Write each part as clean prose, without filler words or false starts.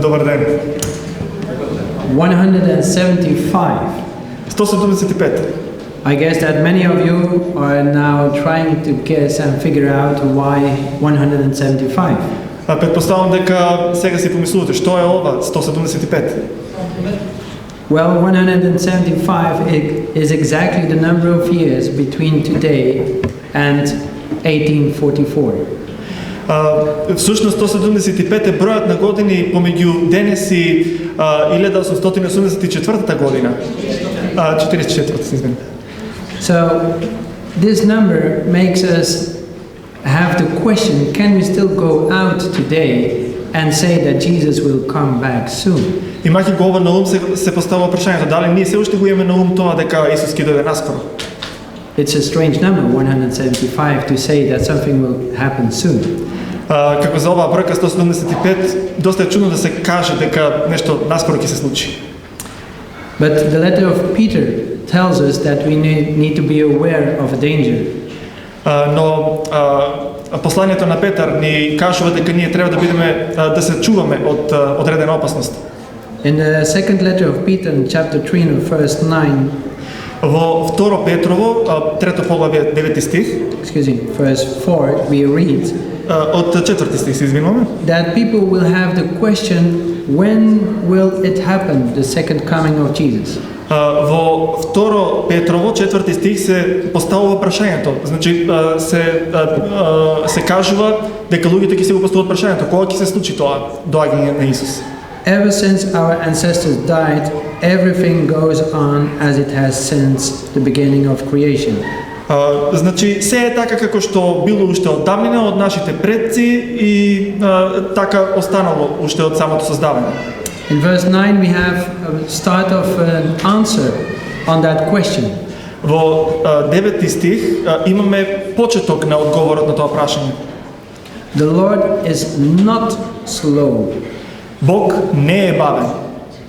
Добър ден. 175. 175. I guess that many of you are now trying to guess and figure out why 175. Предпоставам дека сега си помислувате што е ова 175. Well, 175 is exactly the number of years between today and 1844. Всушност 175 е бројот на години помеѓу денес и 1884 година. 44, се извинете. So this number makes us have the question, can we still go out today and say that Jesus will come back soon? Имајќи го ова на ум се поставува прашањето дали ние се уште го имаме на ум тоа дека Исус ќе дојде наскоро. It's a strange number, 175, to say that something will happen soon. Како за оваа бројка 175, доста е чудно да се каже дека нешто наскоро ќе се случи. But the letter of Peter tells us that we need to be aware of a danger. Но посланието на Петар ни кажува дека ние треба да бидеме да се чуваме од одредена опасност. In the second letter of Peter, in chapter 3, and verse 9. Во второ Петрово, трето поглавје, 9 стих. Excuse me, verse 4, we read. Од 4 стих се извинуваме. That people will have the question, when will it happen, the second coming of Jesus? Во второ Петрово, 4 стих се поставува прашањето. Значи се кажува дека луѓето ќе се го поставуваат прашањето кога ќе се случи тоа доаѓање на Исус. Ever since our ancestors died, everything goes on as it has since the beginning of creation. Значи се е така како што било уште од давнина од нашите предци и така останало уште од самото создавање. In verse 9 we have a start of an answer on that question. Во 9 стих имаме почеток на одговорот на тоа прашање. The Lord is not slow. Бог не е бавен.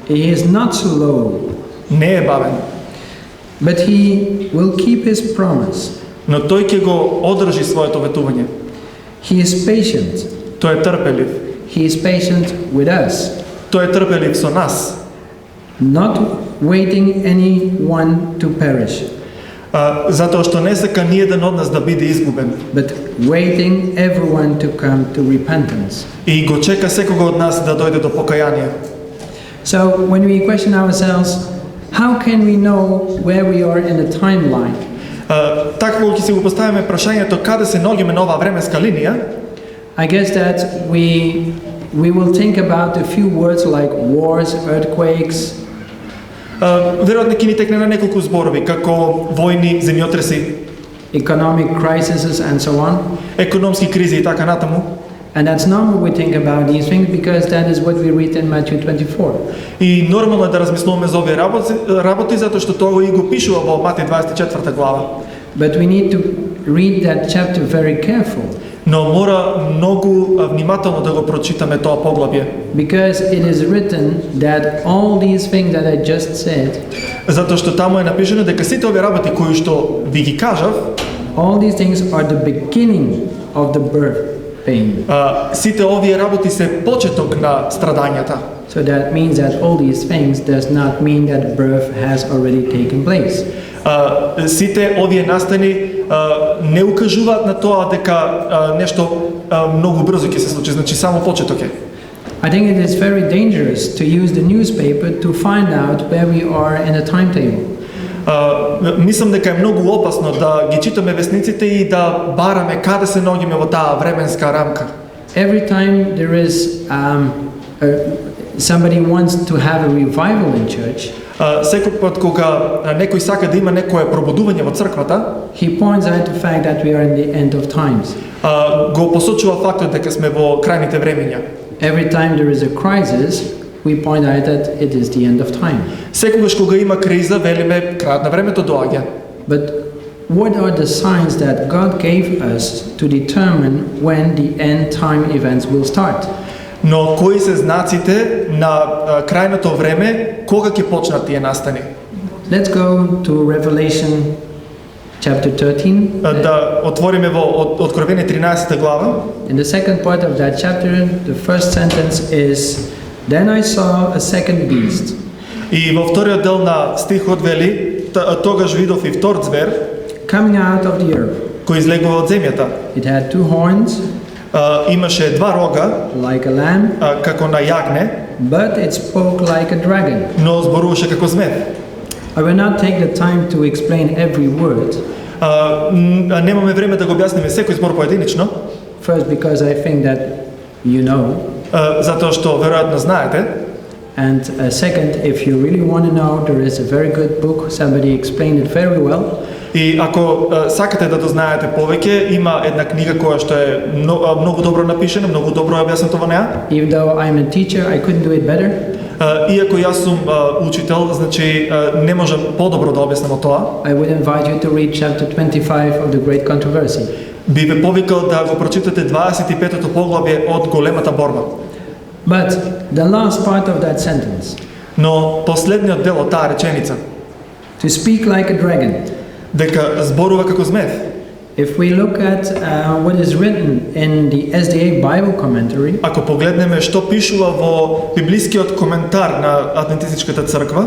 He is not slow. Не е бавен. But he will keep his promise. Но тој ќе го одржи своето ветување. He is patient. Тој е трпелив. He is patient with us. Тој е трпелив со нас. Not waiting anyone to perish. Затоа што не сака ни еден од нас да биде изгубен. But waiting everyone to come to repentance. И го чека секого од нас да дојде до покаяние. So when we question ourselves, how can we know where we are in the timeline? Така кога ќе си го поставиме прашањето каде се наоѓаме на оваа временска линија, I guess that we will think about a few words like wars, earthquakes. Веројатно ќе ни текне на неколку зборови како војни, земјотреси, economic crises and so on. Економски кризи и така натаму. And that's normal we think about these things because that is what we read in Matthew 24. И нормално е да размислуваме за овие работи затоа што тоа и го пишува во Матеј 24 глава. But we need to read that chapter very careful. Но мора многу внимателно да го прочитаме тоа поглавје. Because it is written that all these things that I just said, затоа што таму е напишано дека сите овие работи кои што ви ги кажав, all these things are the beginning of the birth pain. Сите овие работи се почеток на страдањата. So that means that all these things does not mean that birth has already taken place. Сите овие настани не укажуваат на тоа дека нешто многу брзо ќе се случи, значи само почеток е. I think it is very dangerous to use the newspaper to find out where we are in a timetable. Мислам дека е многу опасно да ги читаме весниците и да бараме каде се наоѓаме во таа временска рамка. Every time there is somebody wants to have a revival in church, секој пат кога некој сака да има некое пробудување во црквата, he points out the fact that we are in the end of times. Го посочува фактот дека сме во крајните времиња. Every time there is a crisis, we point out that it is the end of time. Секогаш кога има криза, велиме крајот на времето доаѓа. But what are the signs that God gave us to determine when the end time events will start? Но кои се знаците на крајното време, кога ќе почнат тие настани? Let's go to Revelation chapter 13. Да отвориме во Откровение 13 глава. In the second part of that chapter, the first sentence is, "Then I saw a second beast, И во вториот дел на стихот вели: тогаш видов и втор звер coming out of the earth. кој излегува од земјата. It had two horns, Имаше два рога, like a lamb, како на јагне, but it spoke like a dragon." но зборуваше како змев. I will not take the time to explain every word. Немаме време да го објасниме секој збор поединично, First, because I think that you know. затоа што веројатно знаете. And second, if you really want to know, there is a very good book. Somebody explained it very well. И ако сакате да дознаете повеќе, има една книга која што е многу добро напишана, многу добро е објаснето во неа. Even though I'm a teacher, I couldn't do it better. Иако јас сум учител, значи не можам подобро да објаснам тоа. I would invite you to read chapter 25 of the Great Controversy. Би ве повикал да го прочитате 25-то поглавје од големата борба. But the last part of that sentence, Но последниот дел од таа реченица, to speak like a dragon. дека зборува како змев. If we look at what is written in the SDA Bible commentary, Ако погледнеме што пишува во библискиот коментар на Адвентистичката црква,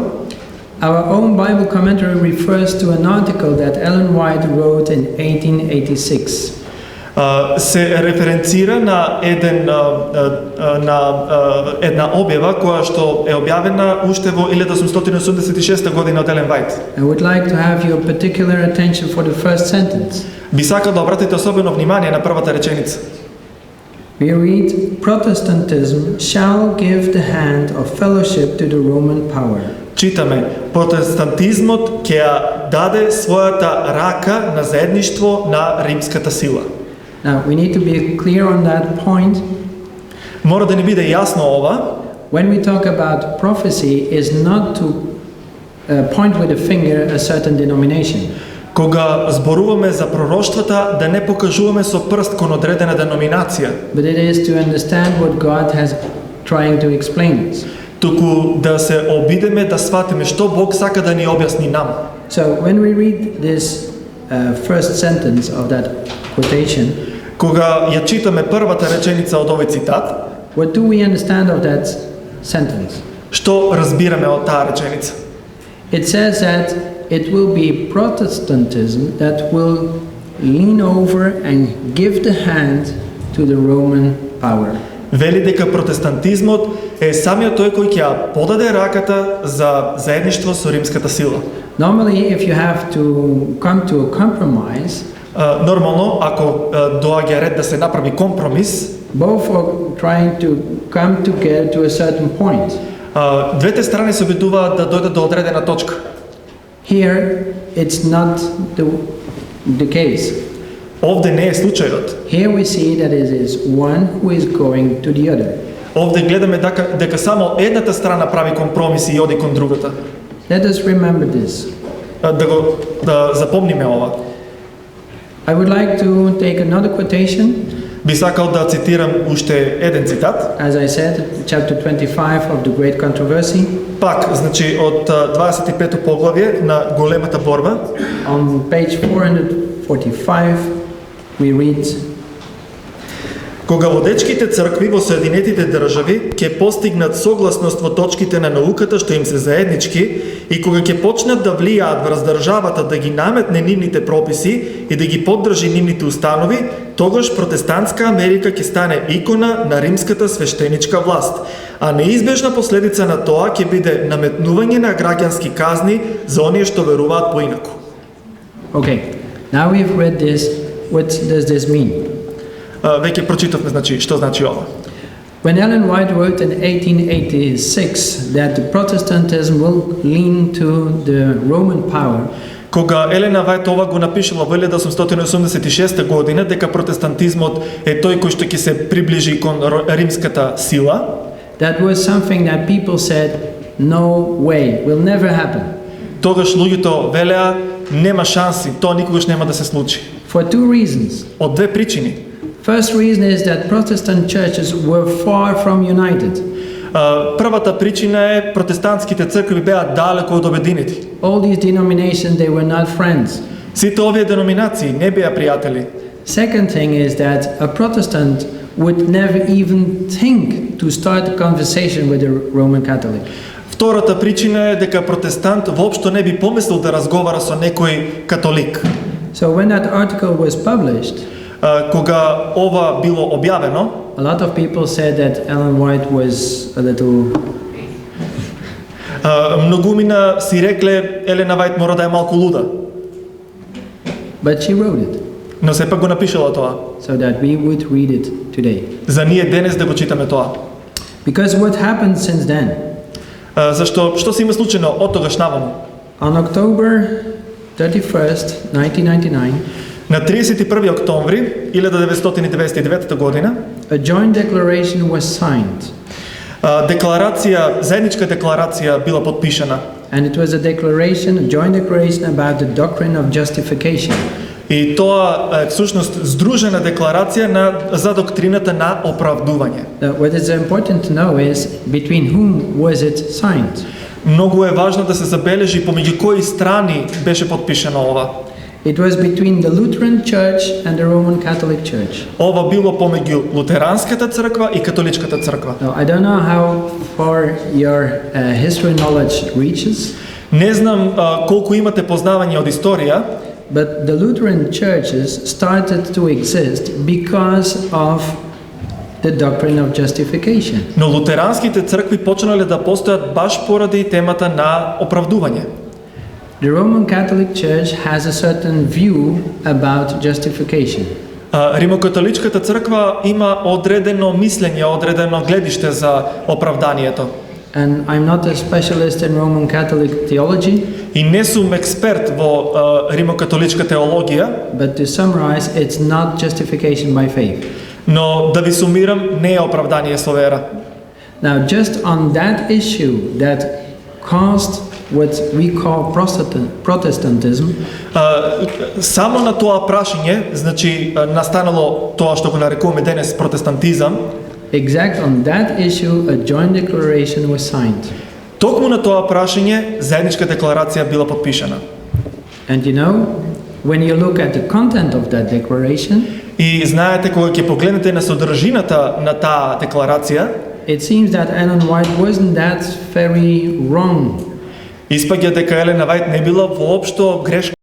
our own Bible commentary refers to an article that Ellen White wrote in 1886. се референцира на една објава која што е објавена уште во 1886 година од Елен Вајт. I would like to have your particular attention for the first sentence. Би сакал да обратите особено внимание на првата реченица. We read, "Protestantism shall give the hand of fellowship to the Roman power." Читаме: протестантизмот ќе ја даде својата рака на заедништво на римската сила. Now, we need to be clear on that point. Мора да ни биде јасно ова. When we talk about prophecy, is not to point with a finger a certain denomination. Кога зборуваме за пророштвата, да не покажуваме со прст кон одредена деноминација, But it is to understand what God has trying to explain us. туку да се обидеме да сватиме што Бог сака да ни објасни нам. So when we read this first sentence of that quotation, Кога ја читаме првата реченица од овој цитат, what do we understand of that sentence? што разбираме од таа реченица? It says that it will be Protestantism that will lean over and give the hand to the Roman power. Вели дека протестантизмот е самиот тој кој ќе ја подаде раката за заедништво со римската сила. Normally, if you have to come to a compromise, Нормално, ако доаѓа ред да се направи компромис, both are trying to come together to a certain point. Двете страни се обидуваат да дојдат до одредена точка. Here, it's not the case. Овде не е случајот. Here we see that it is one who is going to the other. Овде гледаме дека само едната страна прави компромиси и оди кон другата. Let us remember this. Да запомниме ова. I would like to take another quotation. Би сакал да цитирам уште еден цитат. As I said, chapter 25 of the Great Controversy. Пак, значи од 25-то поглавје на големата борба. On page 445 we read, Кога водечките цркви во Соединетите држави ќе постигнат согласност во точките на науката што им се заеднички и кога ќе почнат да влијаат врз државата да ги наметне нивните прописи и да ги поддржи нивните установи, тогаш протестантска Америка ќе стане икона на римската свештеничка власт, а неизбежна последица на тоа ќе биде наметнување на граѓански казни за оние што веруваат поинаку. Okay, now we've read this. What does this mean? Веќе прочитавме, значи, што значи ова. When Ellen White wrote in 1886 that Protestantism will lean to the Roman power, Кога Елена Вајт ова го напишала во 1886 година дека протестантизмот е тој кој што ќе се приближи кон римската сила, that was something that people said, no way, will never happen. тогаш луѓето велеа нема шанси, тоа никогаш нема да се случи. For two reasons. Од две причини. First reason is that Protestant churches were far from united. Првата причина е протестантските цркви беа далеко од обединети. All these denominations, they were not friends. Сите овие деноминации не беа пријатели. Second thing is that a Protestant would never even think to start a conversation with a Roman Catholic. Втората причина е дека протестант воопшто не би помислил да разговара со некој католик. So when that article was published, Кога ова било објавено, a lot of people said that Ellen White was a little... многумина си рекле Елена Вајт мора да е малку луда. But she wrote it, Но сепак го напишала тоа. so that we would read it today. За ние денес да го читаме тоа. Because what happened since then? Зашто што се има случено од тогаш наваму? On October 31st, 1999, На 31 октомври 1999 година a joint declaration was signed. заедничка декларација била подпишана. And it was a joint declaration about the doctrine of justification. И тоа е всушност здружена декларација за доктрината на оправдување. What is important to know is between whom was it signed? Многу е важно да се забележи помеѓу кои страни беше подпишано ова. It was between the Lutheran Church and the Roman Catholic Church. Ова било помеѓу лутеранската црква и католичката црква. Now, I don't know how far your history knowledge reaches. Не знам колку имате познавање од историја, But the Lutheran churches started to exist because of the doctrine of justification. но лутеранските цркви почнале да постојат баш поради темата на оправдување. The Roman Catholic Church has a certain view about justification. Римокатоличката црква има одредено мислење, одредено гледиште за оправданието. And I'm not a specialist in Roman Catholic theology, И не сум експерт во римокатоличка теологија, but to summarize, it's not justification by faith. но да ви сумирам, не е оправдание со вера. Now, just on that issue that caused what we call Protestantism, Само на тоа прашање, значи настанало тоа што го нарекуваме денес протестантизам, exact on that issue, a joint declaration was signed. токму на тоа прашање заедничка декларација била подпишана. And you know, when you look at the content of that declaration, И знаете, кога ќе погледнете на содржината на таа декларација, it seems that Ellen White wasn't that very wrong, испаѓа дека Елена Вајт не била воопшто грешка,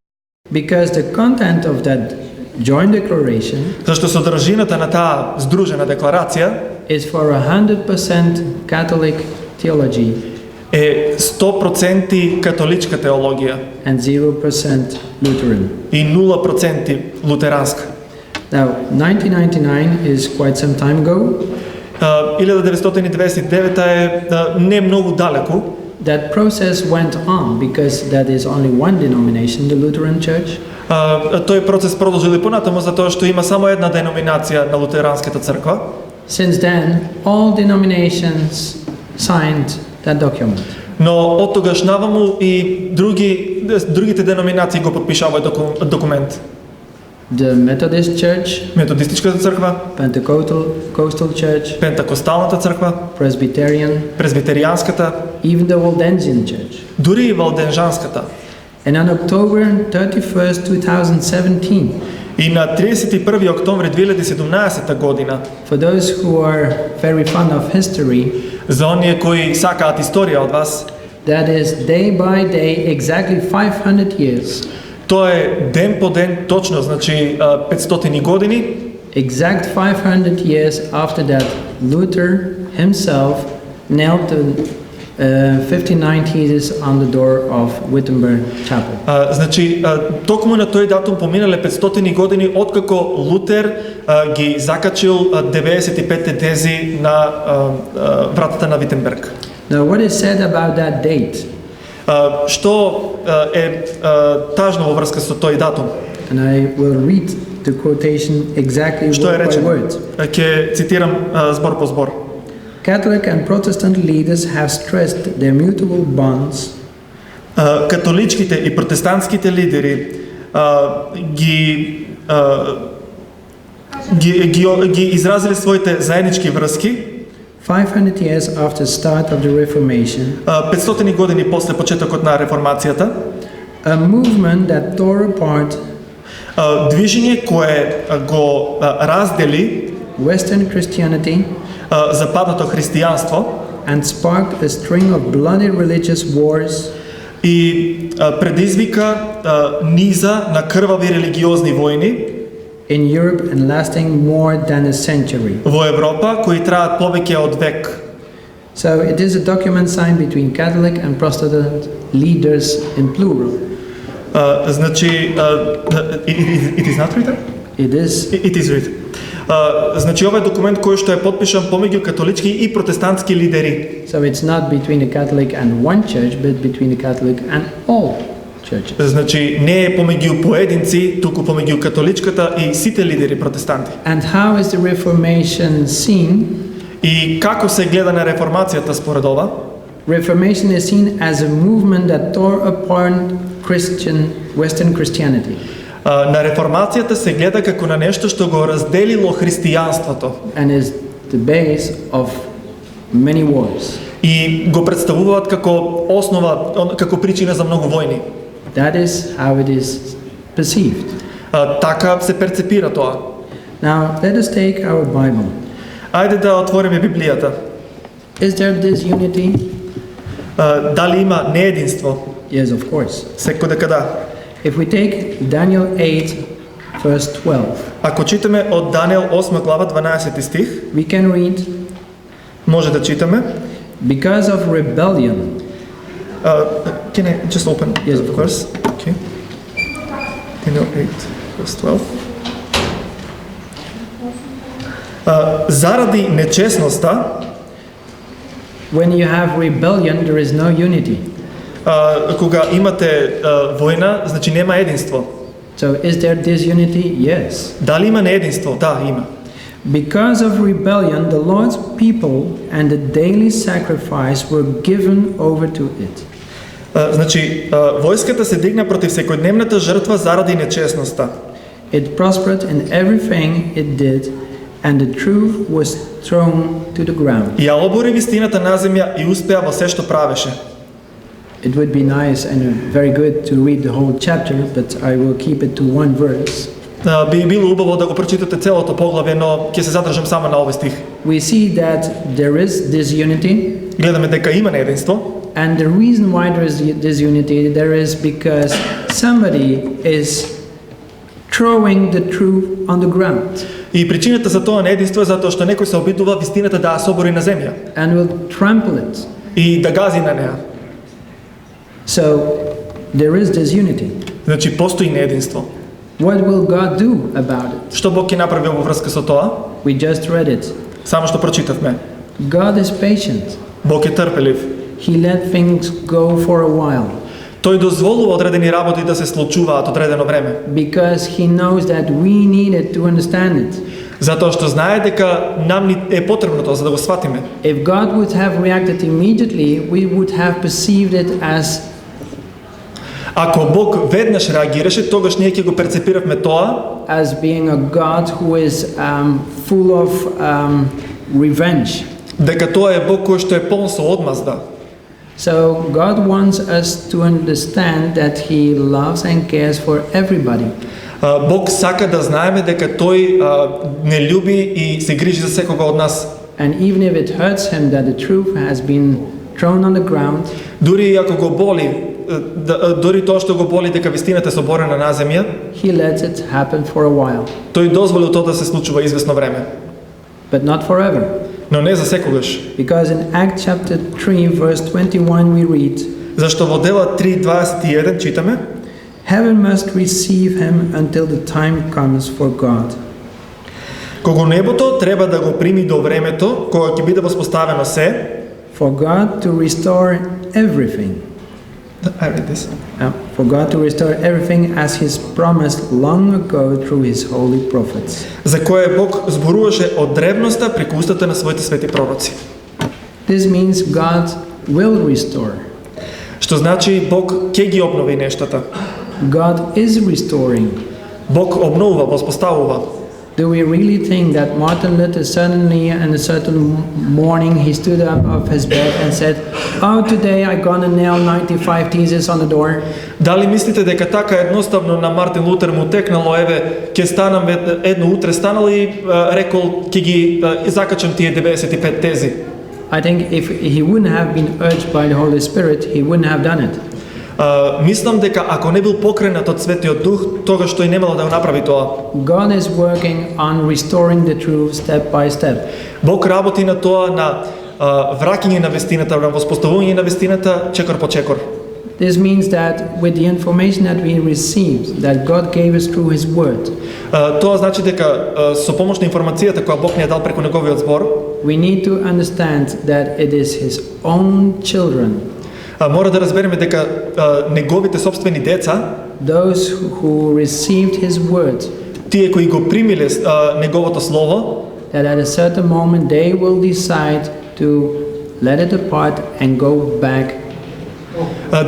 because the content of that joint declaration зашто содржината на таа здружена декларација is for 100% Catholic theology е 100% католичка теологија and 0% Lutheran. и 0% лутеранска. Now, 1999 is quite some time ago. 1929 е не многу далеку. That process went on because that is only one denomination, the Lutheran Church. Тој процес продолжил и понатаму затоа што има само една деноминација на лутеранската црква. Since then, all denominations signed that document. Но од тогаш наваму и другите деноминации го потпишуваат документ. The Methodist Church, Методистичката црква, Pentecostal Church, Пентакосталната црква, Presbyterian, Презвитеријанската, even the Waldensian Church. дури и Валденжанската. And on October 31st, 2017, И на 31 октомври 2017 година, for those who are very fond of history, за оние кои сакаат историја од вас, that is day by day, exactly 500 years, тоа е ден по ден, точно, значи 500 години, exact 500 years after that, Luther himself nailed the 59 theses on the door of Wittenberg Chapel. Значи, токму на тој датум поминале 500 години откако Лутер ги закачил 95 тези на вратата на Витенберг. Now, what is said about that date? Што е тажно во врска со тој датум? And I will read the quotation exactly Што е word by речено? word. Ќе цитирам збор по збор. Catholic and Protestant leaders have stressed their mutable bonds Католичките и протестантските лидери ги изразиле своите заеднички врски 500 years after the start of the Reformation, 500 години после почетокот на реформацијата, A movement that tore apart Движење кое го раздели Western Christianity западното христијанство and sparked a string of bloody religious wars и предизвика низа на крвави религиозни војни in Europe and lasting more than a century. во Европа кои траат повеќе од век. So it is a document signed between Catholic and Protestant leaders in plural. Значи it is not written? It is It is written. Значи ова е документ кој што е потпишан помеѓу католички и протестантски лидери. so it's not between a Catholic and one church, but between a Catholic and all churches. Значи не е помеѓу поединци, туку помеѓу католичката и сите лидери протестанти. And how is the Reformation seen? И како се гледа на реформацијата според ова? Reformation is seen as a movement that tore apart Western Christianity. На реформацијата се гледа како на нешто што го разделило христијанството And is the base of many wars. и го представуваат како основа, како причина за многу војни. That is how it is perceived. Така се перцепира тоа. Now, let us take our Bible. Ајде да отвориме Библијата. Is there disunity? Дали има неединство? Yes, of course. Секој дека да. If we take Daniel 8, verse 12, Ако читаме од Даниел 8 глава 12 стих, we can read, може да читаме. because of rebellion. Can I just open? Yes, of course. Okay. Daniel 8 verse 12. Заради нечестноста, When you have rebellion, there is no unity. кога имате војна, значи нема единство. So, is there disunity? Yes. Дали има неединство? Да, има. Because of rebellion, the Lord's people and the daily sacrifice were given over to it. Значи, војската се дигна против секојдневната жртва заради нечестноста. It prospered in everything it did, and the truth was thrown to the ground. Ја обори вистината на земја и успеа во се што правеше. It would be nice and very good to read the whole chapter, but I will keep it to one verse. Би било убаво да го прочитате целото поглавје, но ќе се задржам само на овој стих. We see that there is disunity, Гледаме дека има неединство. and the reason why there is disunity there is because somebody is throwing the truth on the ground И причината за тоа неединство е затоа што некој се обидува вистината да ја собори на земја and will trample it. и да гази на неа. So there is disunity. Значи постои неединство. What will God do about it? Што Бог ќе направи во врска со тоа? We just read it. Само што прочитавме. God is patient. Бог е трпелив. He let things go for a while Тој дозволува одредени работи да се случуваат одредено време. because he knows that we need it to understand it. Затоа што знае дека нам ни е потребно тоа за да го сватиме. If God would have reacted immediately, we would have perceived it as Ако Бог веднаш реагираше, тогаш ние ќе го перцепиравме тоа being a God who is full of revenge. дека тоа е Бог кој што е полн со одмазда. So God wants us to understand that He loves and cares for everybody. Бог сака да знаеме дека тој не љуби и се грижи за секого од нас. And even if it hurts Him that the truth has been thrown on the ground, Дури и ако го боли, дури тоа што го боли дека вистината е соборена на земја, He lets it happen for a while, тој дозволил тоа да се случува извесно време, but not forever. но не за секогаш. Because in Acts chapter 3 verse 21 we read, Зашто во дела 3:21 читаме: Heaven must receive Him until the time comes for God. Кога небото треба да го прими до времето кога ќе биде воспоставено се. For God to restore everything. I read this. For God to restore everything as He's promised long ago through His holy prophets. За кое Бог зборуваше од древноста преку устата на своите свети пророци. This means God will restore. Што значи Бог ќе ги обнови нештата. God is restoring. Бог обновува, воспоставува. The Do we really think that Martin Luther suddenly in a certain morning he stood up of his bed and said, "Oh, today I'm gonna nail 95 theses on the door"? Дали мислите дека така едноставно на Мартин Лутер му текнало, еве, ќе станам едно утре станал и рекол ќе ги закачам тие 95 тези? I think if he wouldn't have been urged by the Holy Spirit, he wouldn't have done it. Мислам дека ако не бил покренат од Светиот Дух, тогаш тој немало да го направи тоа. God is working on restoring the truth step by step. Бог работи на тоа, на враќање на вестината, на воспоставување на вестината, чекор по чекор. This means that with the information that we received, that God gave us through His Word, Тоа значи дека со помош на информацијата која Бог ни ја дал преку неговиот збор, we need to understand that it is His own children, мора да разбереме дека неговите собствени деца, those who received His Word, тие кои го примиле неговото слово, that at a certain moment they will decide to let it depart and go back.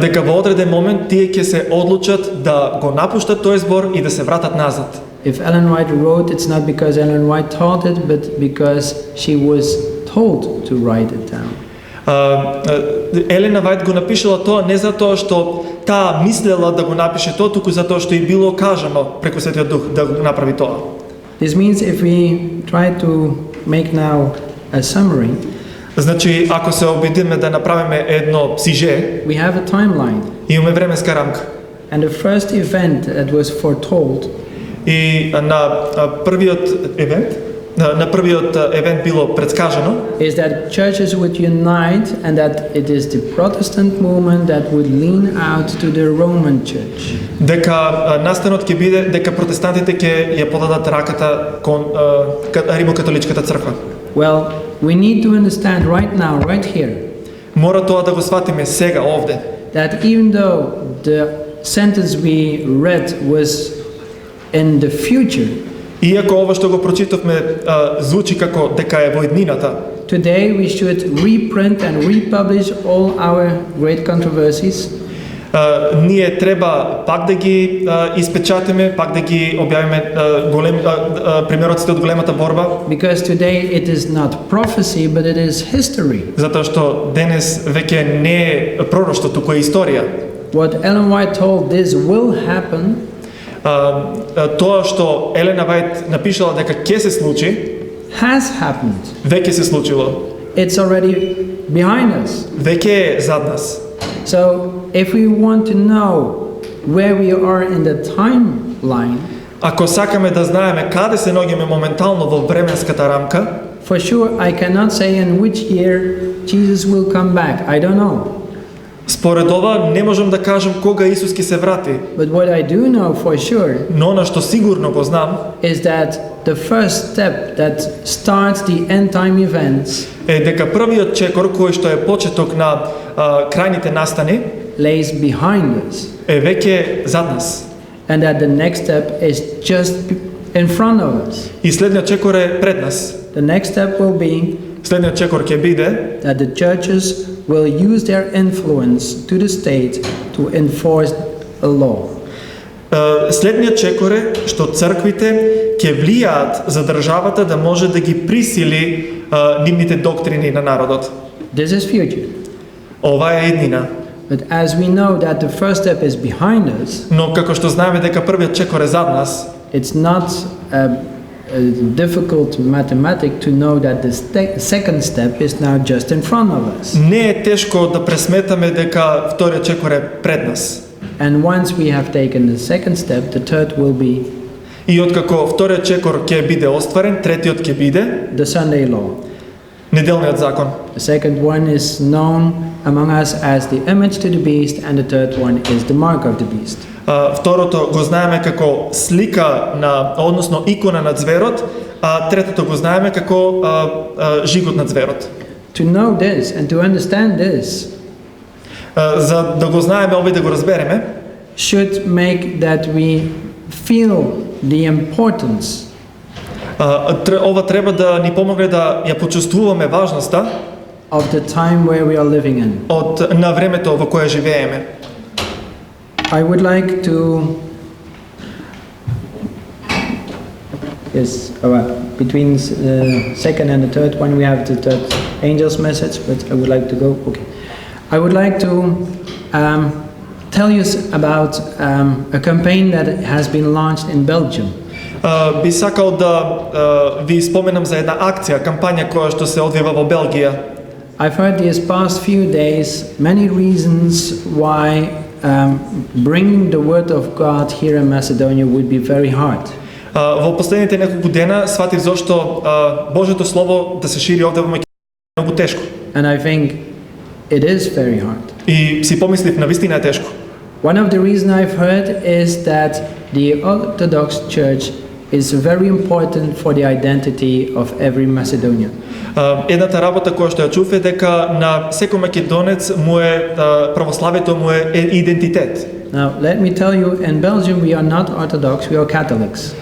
дека во одреден момент тие ќе се одлучат да го напуштат тој збор и да се вратат назад. If Ellen White wrote, it's not because Ellen White taught it, but because she was told to write it down. Елена Вајт го напишала тоа не затоа што таа мислела да го напише тоа, туку затоа што и било кажано преку Светиот Дух да го направи тоа. This means if we try to make now a summary, Значи, ако се обидиме да направиме едно сиже, we have a timeline. имаме временска рамка. And the first event that was foretold И на првиот евент било предскажано is that churches would unite and that it is the Protestant movement that would lean out to the Roman church. дека настанот ќе биде дека протестантите ќе ја подадат раката кон римокатоличката црква. Well, we need to understand right now, right here, Мора тоа да го сватиме сега овде. that even though the sentence we read was in the future, Иако ова што го прочитавме звучи како дека е во иднината, today we should reprint and republish all our great controversies, ние треба пак да ги испечатиме, пак да ги објавиме примероците од големата борба, because today it is not prophecy but it is history. затоа што денес веќе не е пророштво, туку е историја. What Ellen White told, this will happen, Тоа што Елена Вајт напишала дека ќе се случи, has happened. веќе се случило. It's already behind us. Веќе е зад нас. So if we want to know where we are in the timeline, Ако сакаме да знаеме каде се наоѓаме моментално во временската рамка, for sure I cannot say in which year Jesus will come back. I don't know. според ова не можам да кажам кога Исус ќе се врати, But what I do know for sure но она што сигурно го знам is that the first step that starts the end time events е дека првиот чекор кој што е почеток на крајните настани lays behind us, е веќе зад нас. and that the next step is just in front of us. И следниот чекор е пред нас. The next step will be Следниот чекор ќе биде that the churches will use their influence to the state to enforce a law. Следниот чекор е што црквите ќе влијаат за државата да може да ги присили нивните доктрини на народот. This is future. Ова е иднина. But as we know that the first step is behind us, Но како што знаеме дека првиот чекор е зад нас, it's not a difficult mathematic to know that the second step is now just in front of us. не е тешко да пресметаме дека вториот чекор е пред нас. And once we have taken the second step, the third will be И откако вториот чекор ќе биде остварен, третиот ќе биде the Sunday law. неделниот закон. The second one is known among us as the image to the beast, and the third one is the mark of the beast. Второто го знаеме како слика на, односно икона на зверот, а третото го знаеме како жигот на зверот. To know this and to understand this За да го знаеме ова и да го разбереме, should make that we feel the importance ова треба да ни помогне да ја почувствуваме важноста of the time where we are living in. од на времето во кое живееме. I would like to Yes, between second and the third one we have the third angel's message, but I would like to go. Okay, I would like to tell you about a campaign that has been launched in Belgium. Би сакал да ви споменам за една акција, кампања која што се одвива во Белгија. I've heard these past few days many reasons why bringing the word of God here in Macedonia would be very hard. Во последните неколку дена сватив зошто Божјото слово да се шири овде во Македонија многу тешко. And I think it is very hard. И си помислив навистина е тешко. One of the reasons I've heard is that the Orthodox Church is very important for the identity of every Macedonian. Едната работа која што ја чув е дека на секој македонец му е православието му е идентитет. Now, let me tell you, in Belgium we are not Orthodox, we are Catholics.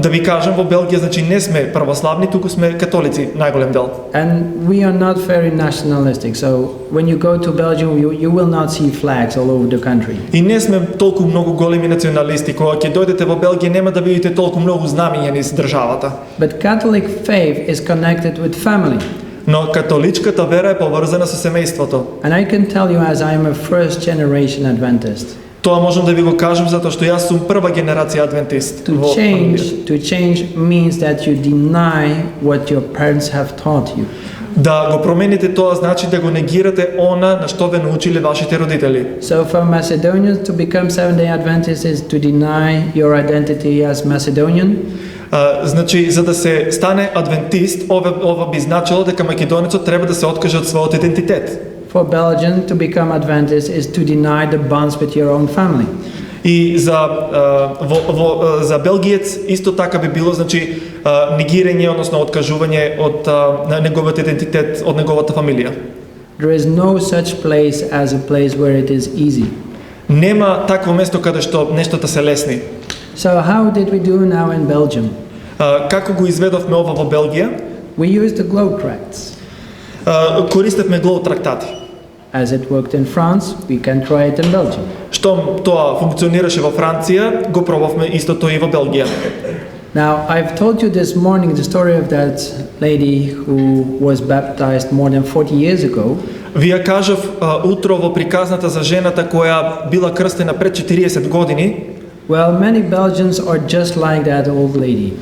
Да ви кажам, во Белгија значи не сме православни, туку сме католици, најголем дел. And we are not very nationalistic, so when you go to Belgium you will not see flags all over the country. И не сме толку многу големи националисти, кога ќе дојдете во Белгија нема да видите толку многу знамиња низ државата. But Catholic faith is connected with family. Но католичката вера е поврзана со семејството. And I can tell you as I am a first generation Adventist. Тоа можам да ви го кажам затоа што јас сум прва генерација адвентист. To change means that you deny what your parents have taught you. Да го промените тоа значи да го негирате она на што ве научиле вашите родители. So for Macedonians to become Seventh-day Adventist is to deny your identity as Macedonian. Значи за да се стане адвентист, ова би значило дека македонецот треба да се откаже од својот идентитет. For Belgian to become Adventist is to deny the bonds with your own family. И за белгиец исто така би било значи негирање, односно откажување од на неговиот идентитет, од неговата фамилија. There is no such place as a place where it is easy. Нема такво место каде што нештата се лесни. So how did we do now in Belgium? Како го изведовме ова во Белгија? We used the globe tracts. Користевме глоу трактати. As it worked in France, we can try it in Belgium. Штом тоа функционираше во Франција, го пробавме истото и во Белгија. Now, I've told you this morning the story of that lady who was baptized more than 40 years ago. Вие кажав утро во приказната за жената која била крстена пред 40 години. Well, many Belgians are just like that old lady.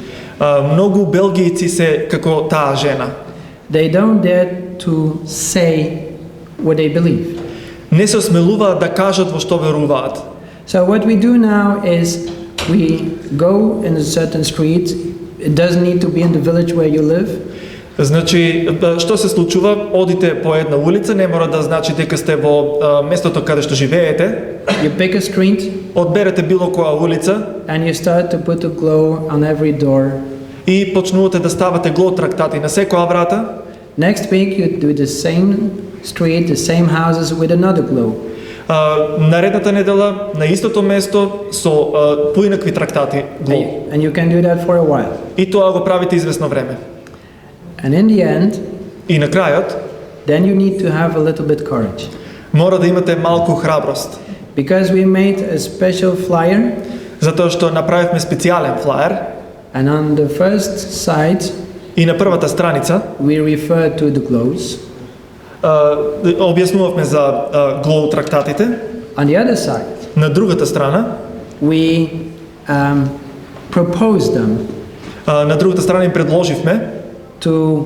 Многу белгијци се како таа жена. They don't dare to say what they believe. Не се осмелуваат да кажат во што веруваат. So what we do now is we go in a certain street. It doesn't need to be in the village where you live. Значи, што се случува? Одите по една улица, не мора да значи дека сте во местото каде што живеете. You pick a street. Одберете било која улица. And you start to put a glow on every door. И почнувате да ставате глоу трактати на секоја врата. Next week you do the same street, the same houses with another glow. Наредната недела на истото место со поинакви трактати глоу. And you can do that for a while. И тоа го правите известно време. And in the end, и на крајот, then you need to have a little bit courage. Мора да имате малку храброст. Because we made a special flyer. Затоа што направивме специјален флаер. And on the first side, и на првата страница, we refer to the glows. Објаснувавме за глоу трактатите. On the other side, на другата страна, we proposed them. На другата страна им предложивме to,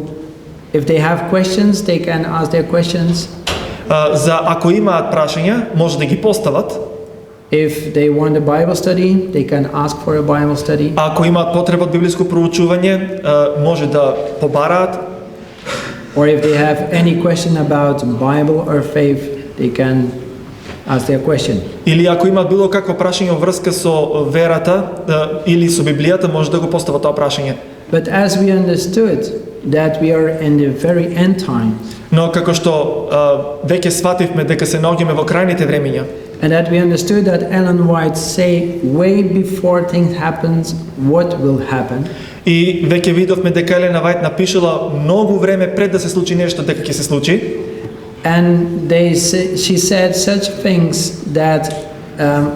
if they have questions, they can ask their questions. За ако имаат прашања, може да ги постават. If they want a Bible study, they can ask for a Bible study. Ако имаат потреба од библиско проучување, може да побараат. Or if they have any question about Bible or faith, they can ask their question. Или ако имаат било какво прашање во врска со верата или со Библијата, може да го постават тоа прашање. But as we understood that we are in the very end times. Но како што веќе свативме дека се наоѓаме во крајните времиња. And that we understood that Ellen White say way before things happens what will happen. И веќе видовме дека Елена Вајт напишала многу време пред да се случи нешто дека ќе се случи. And she said such things that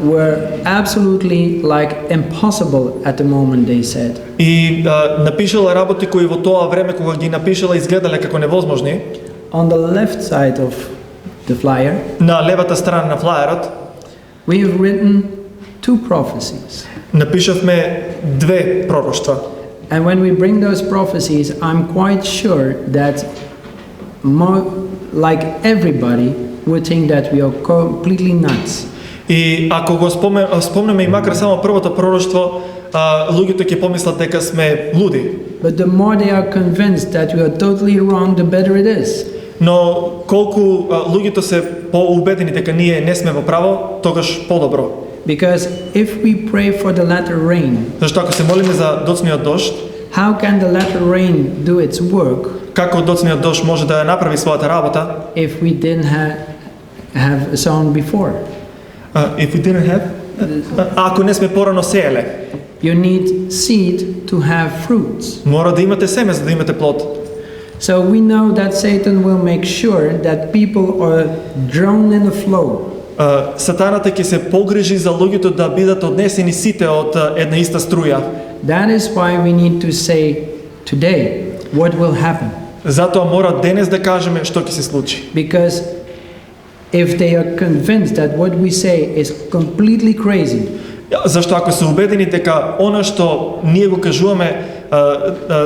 were absolutely like impossible at the moment, they said. И напишала работи кои во тоа време кога ги напишала изгледале како невозможни. On the left side of the flyer, На левата страна на флаерот we have written 2 prophecies. напишавме 2 пророштва. And when we bring those prophecies, I'm quite sure that like everybody would think that we are completely nuts. И ако го спомнеме и макар само првото пророштво, луѓето ќе помислат дека сме луди. But the more they are convinced that we are totally wrong, the better it is. Но колку луѓето се поубедени дека ние не сме во право, тогаш подобро. Because if we pray for the latter rain, Зашто ако се молиме за доцниот дожд, how can the latter rain do its work како доцниот дожд може да ја направи својата работа? if we didn't have sown before? If we didn't have, ако не сме порано сееле, You need seed to have fruits. мора да имате семе за да имате плод. So we know that Satan will make sure that people are drowned in the flow. Сатаната ќе се погрижи за луѓето да бидат однесени сите од една иста струја. That is why we need to say today what will happen. Затоа мора денес да кажеме што ќе се случи. Because if they are convinced that what we say is completely crazy, Зашто ако се убедени дека она што ние го кажуваме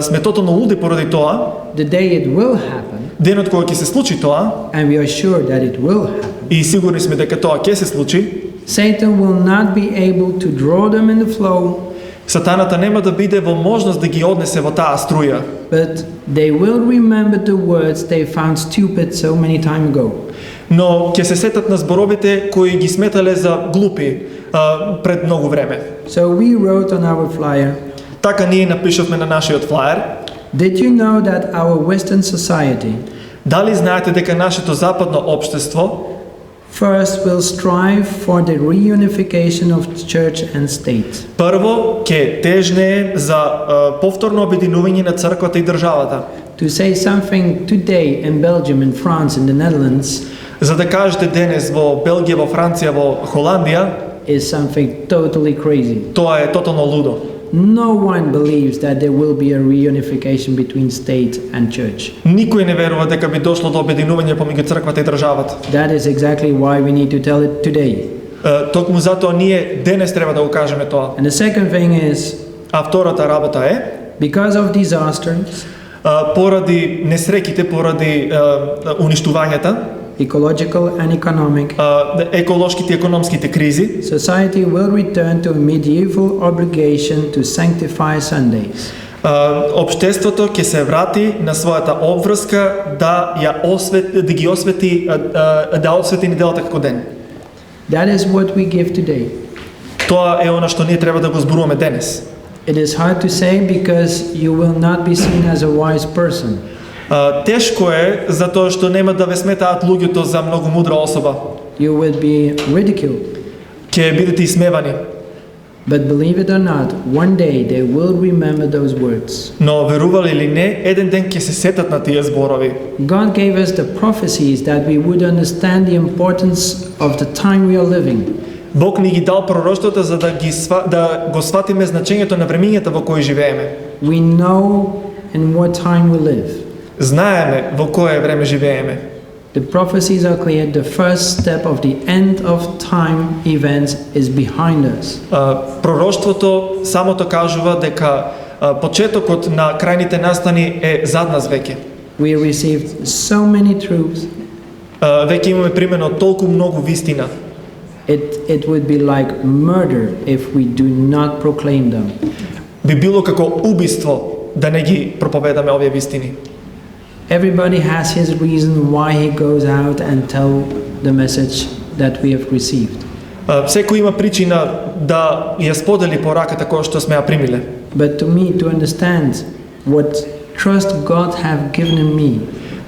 сме тотално луди поради тоа, the day it will happen, денот кога ќе се случи тоа, and we are sure that it will happen, и сигурни сме дека тоа ќе се случи, Satan will not be able to draw them in the flow, Сатаната нема да биде во можност да ги однесе во таа струја, but they will remember the words they found stupid so many time ago. но ќе се сетат на зборовите кои ги сметале за глупи пред многу време. So we wrote on our flyer, Така ние напишавме на нашиот флаер. did you know that our Western society Дали знаете дека нашето западно општество first will strive for the reunification of church and state? прво ќе тежне за повторно обединување на црквата и државата? To say something today in Belgium, in France, in the Netherlands За да кажете денес во Белгија, во Франција, во Холандија, is something totally crazy. тоа е тотално лудо. No one believes that there will be a reunification between state and church. Никој не верува дека би дошло до обединување помеѓу црквата и државата. That is exactly why we need to tell it today. Токму затоа ние денес треба да го кажеме тоа. And the second thing is, А втората работа е, because of disasters, поради несреќите, поради уништувањата, ecological and economic, еколошките и економските кризи, society will return to a medieval obligation to sanctify Sundays. општеството ќе се врати на својата обврска да ги освети, да освети неделата како ден. That is what we give today. Тоа е она што ние треба да го зборуваме денес. It is hard to say because you will not be seen as a wise person. Тешко е затоа што нема да ве сметаат луѓето за многу мудра особа. You will be ridiculed. Ќе бидете исмевани. But believe it or not, one day they will remember those words. Но верували или не, еден ден ќе се сетат на тие зборови. God gave us the prophecies that we would understand the importance of the time we are living. Бог ни ги дал пророштвата за да го сватиме значењето на времињата во кои живееме. We know in what time we live. Знаеме во кое време живееме. The prophecies are clear. The first step of the end of time events is behind us. Пророштвото самото кажува дека почетокот на крајните настани е зад нас веќе. We received so many truths. Веќе имаме примено толку многу вистина. It would be like murder if we do not proclaim them. Би било како убиство да не ги проповедаме овие вистини. Everybody has his reason why he goes out and tell the message that we have received. Секој има причина да ја сподели пораката која што сме ја примиле. But to me, to understand what trust God have given me,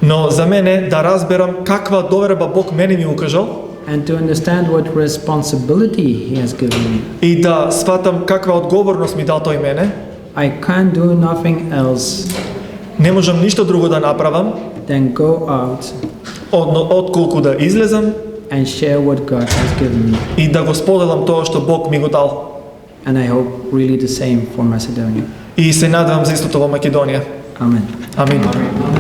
Но за мене да разберам каква доверба Бог мене ми укажал, and to understand what responsibility he has given me, и да сватам каква одговорност ми дал тој мене, I can't do nothing else не можам ништо друго да направам than go out отколку да излезам and share what God has given me. и да го споделам тоа што Бог ми го дал. And I hope really the same for Macedonia. И се надевам за истото во Македонија. Amen. Амин.